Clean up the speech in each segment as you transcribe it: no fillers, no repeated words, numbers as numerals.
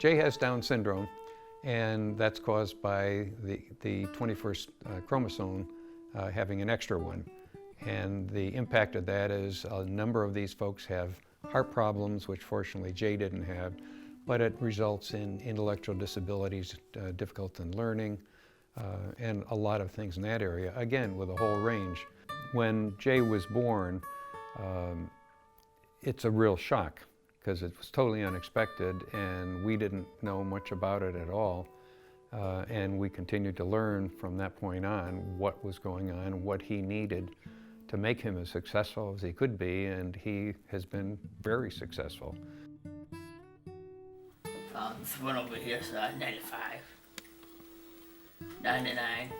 Jay has Down syndrome, and that's caused by the 21st chromosome having an extra one. And the impact of that is a number of these folks have heart problems, which fortunately Jay didn't have, but it results in intellectual disabilities, difficulty in learning, and a lot of things in that area, again, with a whole range. When Jay was born, it's a real shock because it was totally unexpected and we didn't know much about it at all. And we continued to learn from that point on what was going on, what he needed to make him as successful as he could be, and he has been very successful. This one over here is 95, 99,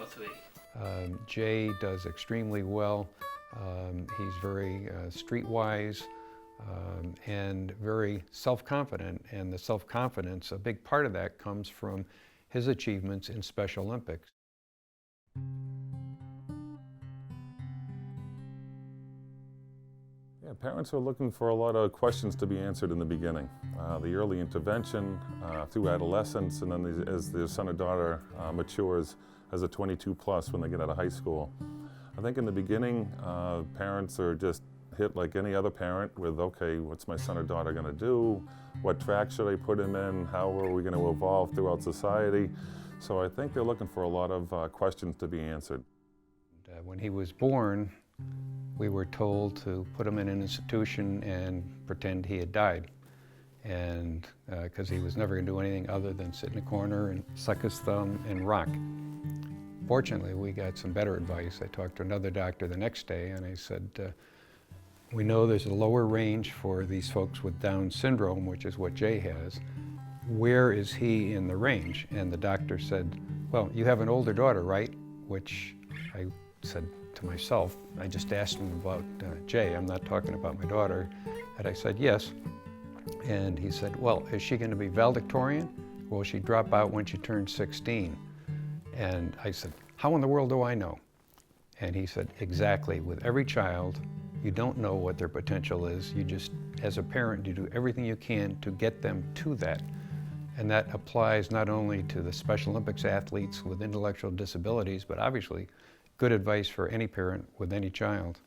03. Jay does extremely well. He's very streetwise and very self-confident, and the self-confidence, a big part of that comes from his achievements in Special Olympics. Yeah, parents are looking for a lot of questions to be answered in the beginning. The early intervention through adolescence, and then as their son or daughter matures as a 22 plus when they get out of high school. I think in the beginning, parents are just hit like any other parent with, okay, what's my son or daughter going to do? What track should I put him in? How are we going to evolve throughout society? So I think they're looking for a lot of questions to be answered. When he was born, we were told to put him in an institution and pretend he had died. And because he was never going to do anything other than sit in a corner and suck his thumb and rock. Fortunately, we got some better advice. I talked to another doctor the next day and I said, we know there's a lower range for these folks with Down syndrome, which is what Jay has. Where is he in the range? And the doctor said, well, you have an older daughter, right? Which I said to myself, I just asked him about Jay. I'm not talking about my daughter. And I said, yes. And he said, well, is she going to be valedictorian? Will she drop out when she turns 16? And I said, how in the world do I know? And he said, exactly. With every child, you don't know what their potential is. You just, as a parent, you do everything you can to get them to that. And that applies not only to the Special Olympics athletes with intellectual disabilities, but obviously good advice for any parent with any child.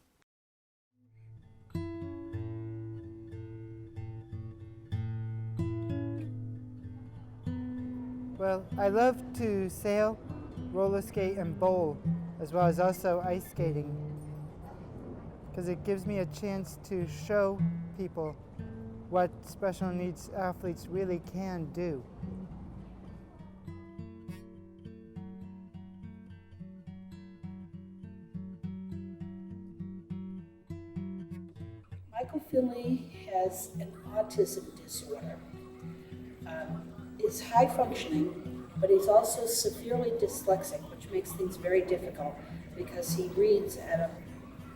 Well, I love to sail, roller skate, and bowl, as well as also ice skating, because it gives me a chance to show people what special needs athletes really can do. Michael Finley has an autism disorder. Is high functioning, but he's also severely dyslexic, which makes things very difficult because he reads at an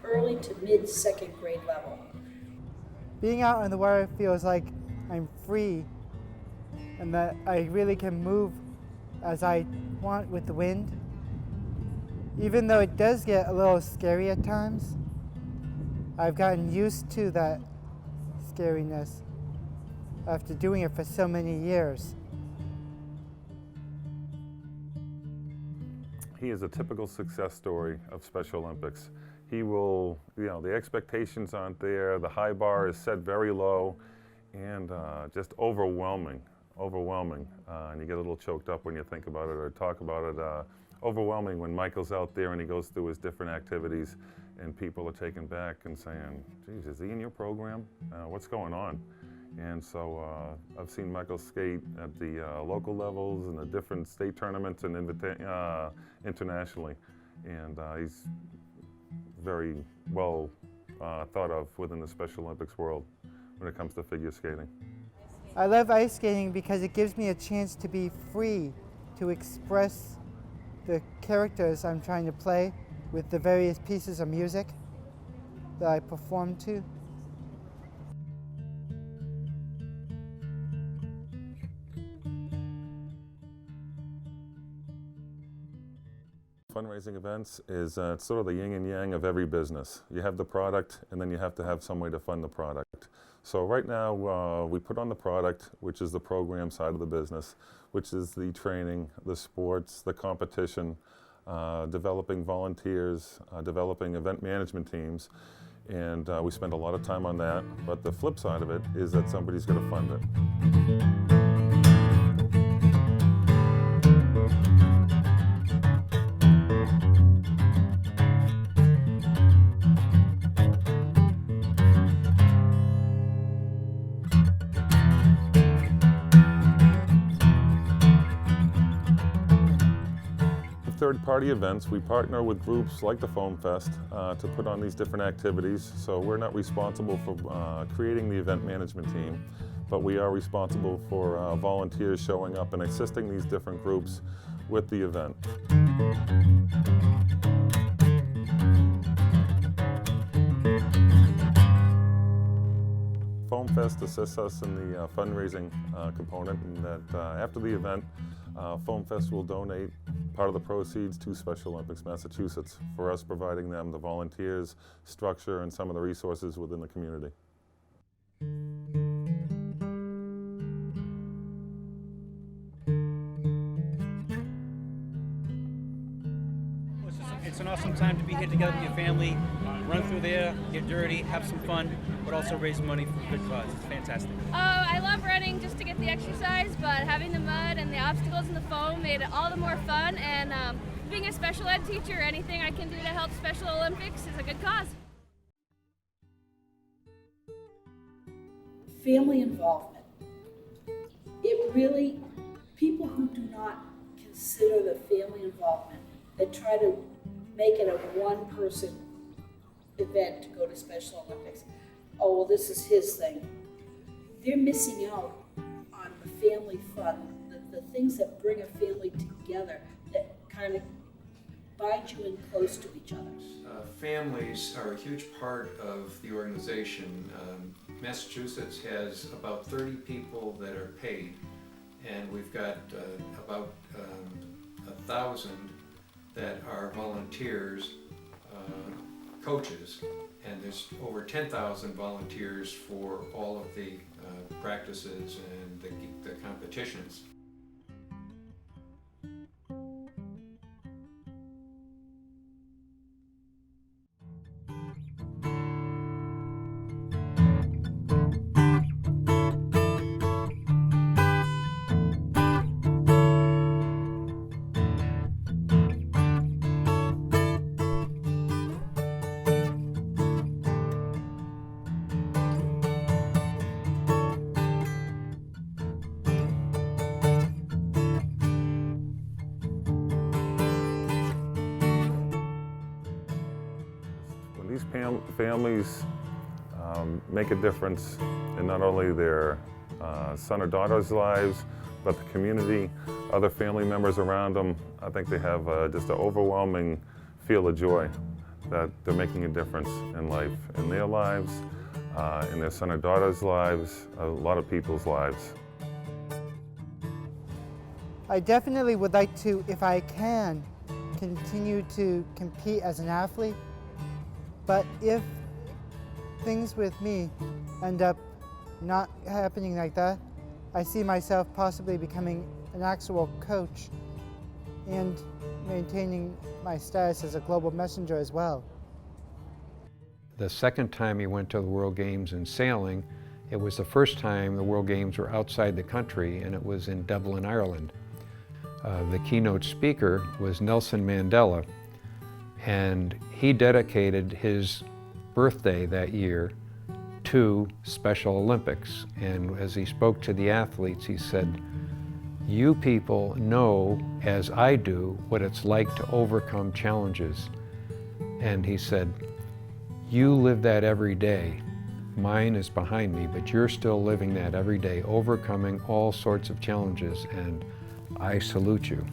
early to mid second grade level. Being out on the water feels like I'm free and that I really can move as I want with the wind. Even though it does get a little scary at times, I've gotten used to that scariness after doing it for so many years. He is a typical success story of Special Olympics. He will, the expectations aren't there, the high bar is set very low, and just overwhelming. And you get a little choked up when you think about it or talk about it. Overwhelming when Michael's out there and he goes through his different activities and people are taken back and saying, geez, is he in your program? What's going on? And so I've seen Michael skate at the local levels and the different state tournaments and internationally. And he's very well thought of within the Special Olympics world when it comes to figure skating. I love ice skating because it gives me a chance to be free to express the characters I'm trying to play with the various pieces of music that I perform to. Fundraising events is sort of the yin and yang of every business. You have the product, and then you have to have some way to fund the product. So right now we put on the product, which is the program side of the business, which is the training, the sports, the competition, developing volunteers, developing event management teams, and we spend a lot of time on that. But the flip side of it is that somebody's going to fund it. Third-party events, we partner with groups like the Foam Fest to put on these different activities. So we're not responsible for creating the event management team, but we are responsible for volunteers showing up and assisting these different groups with the event. Foam Fest assists us in the fundraising component, and that after the event, Foam Fest will donate part of the proceeds to Special Olympics Massachusetts for us providing them the volunteers, structure, and some of the resources within the community. It's an awesome time to be here together with your family, run through there, get dirty, have some fun, but also raise money for a good cause. It's fantastic. I love running just to get the exercise, but having the mud and the obstacles and the foam made it all the more fun, and being a special ed teacher, anything I can do to help Special Olympics is a good cause. Family involvement. It really, people who do not consider the family involvement, that try to make it a one-person event to go to Special Olympics. Oh, well, this is his thing. They're missing out on the family fun, the things that bring a family together, that kind of bind you in close to each other. Families are a huge part of the organization. Massachusetts has about 30 people that are paid, and we've got about 1,000 that are volunteers, coaches, and there's over 10,000 volunteers for all of the practices and the competitions. These families make a difference in not only their son or daughter's lives, but the community, other family members around them. I think they have just an overwhelming feel of joy that they're making a difference in life, in their lives, in their son or daughter's lives, a lot of people's lives. I definitely would like to, if I can, continue to compete as an athlete. But if things with me end up not happening like that, I see myself possibly becoming an actual coach and maintaining my status as a global messenger as well. The second time he went to the World Games in sailing, it was the first time the World Games were outside the country, and it was in Dublin, Ireland. The keynote speaker was Nelson Mandela, and he dedicated his birthday that year to Special Olympics. And as he spoke to the athletes, he said, "You people know, as I do, what it's like to overcome challenges." And he said, "You live that every day. Mine is behind me, but you're still living that every day, overcoming all sorts of challenges, and I salute you."